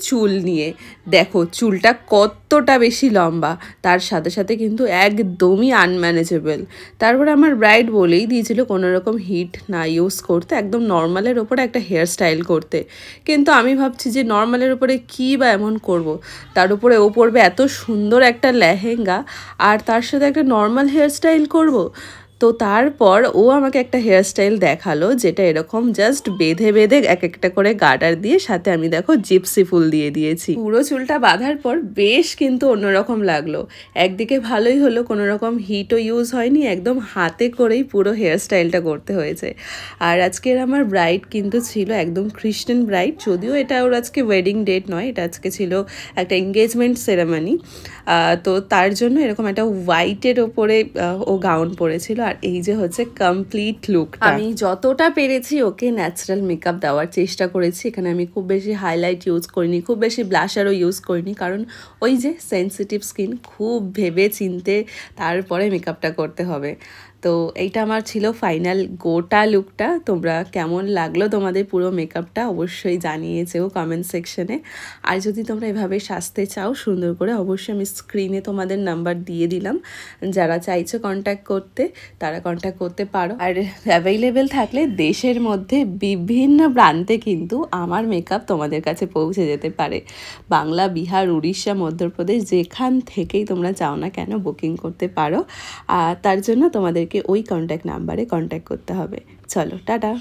চুল নিয়ে। দেখো চুলটা কতটা বেশি লম্বা, তার সাথে সাথে কিন্তু একদমই আনম্যানেজেবল। তারপরে আমার ব্রাইড বলেই দিয়েছিল কোনো রকম হিট না ইউজ করতে, একদম নর্মালের ওপরে একটা হেয়ার স্টাইল করতে। কিন্তু আমি ভাবছি যে নর্মালের ওপরে কী বা এমন করব, তার উপরে ও পরবে এত সুন্দর একটা লেহেঙ্গা, আর তার সাথে একটা নর্মাল হেয়ার স্টাইল করব। তো তারপর ও আমাকে একটা হেয়ার স্টাইল দেখালো, যেটা এরকম জাস্ট বেঁধে বেঁধে এক একটা করে গার্ডার দিয়ে সাথে আমি দেখো জিপসি ফুল দিয়ে দিয়েছি। পুরো চুলটা বাঁধার পর বেশ কিন্তু অন্যরকম লাগলো। একদিকে ভালোই হলো, কোনো রকম হিটও ইউজ হয়নি, একদম হাতে করেই পুরো হেয়ার স্টাইলটা করতে হয়েছে। আর আজকের আমার ব্রাইড কিন্তু ছিল একদম খ্রিস্টান ব্রাইড, যদিও এটা ওর আজকে ওয়েডিং ডেট নয়, এটা আজকে ছিল একটা এঙ্গেজমেন্ট সেরেমনি। তো তার জন্য এরকম একটা হোয়াইটের ওপরে ও গাউন পরেছিল। আর এই যে হচ্ছে কমপ্লিট লুকটা। আমি যতটা পেরেছি ওকে ন্যাচারাল মেকআপ দেওয়ার চেষ্টা করেছি। এখানে আমি খুব বেশি হাইলাইট ইউজ করিনি, খুব বেশি ব্লাশারও ইউজ করিনি, কারণ ওই যে সেন্সিটিভ স্কিন, খুব ভেবে চিনতে তারপরে মেকআপটা করতে হবে। তো এইটা আমার ছিল ফাইনাল গোটা লুকটা। তোমরা কেমন লাগলো তোমাদের পুরো মেকআপটা অবশ্যই জানিয়েছেও কমেন্ট সেকশনে। আর যদি তোমরা এভাবে সাজতে চাও সুন্দর করে, অবশ্যই আমি স্ক্রিনে তোমাদের নাম্বার দিয়ে দিলাম, যারা চাইছো কন্ট্যাক্ট করতে তারা কন্ট্যাক্ট করতে পারো। আর অ্যাভেলেবেল থাকলে দেশের মধ্যে বিভিন্ন প্রান্তে কিন্তু আমার মেকআপ তোমাদের কাছে পৌঁছে যেতে পারে। বাংলা, বিহার, উড়িষ্যা, মধ্যপ্রদেশ, যেখান থেকেই তোমরা চাও না কেন বুকিং করতে পারো। আর তার জন্য তোমাদেরকে ওই কন্ট্যাক্ট নাম্বারে কন্ট্যাক্ট করতে হবে। চলো টাটা।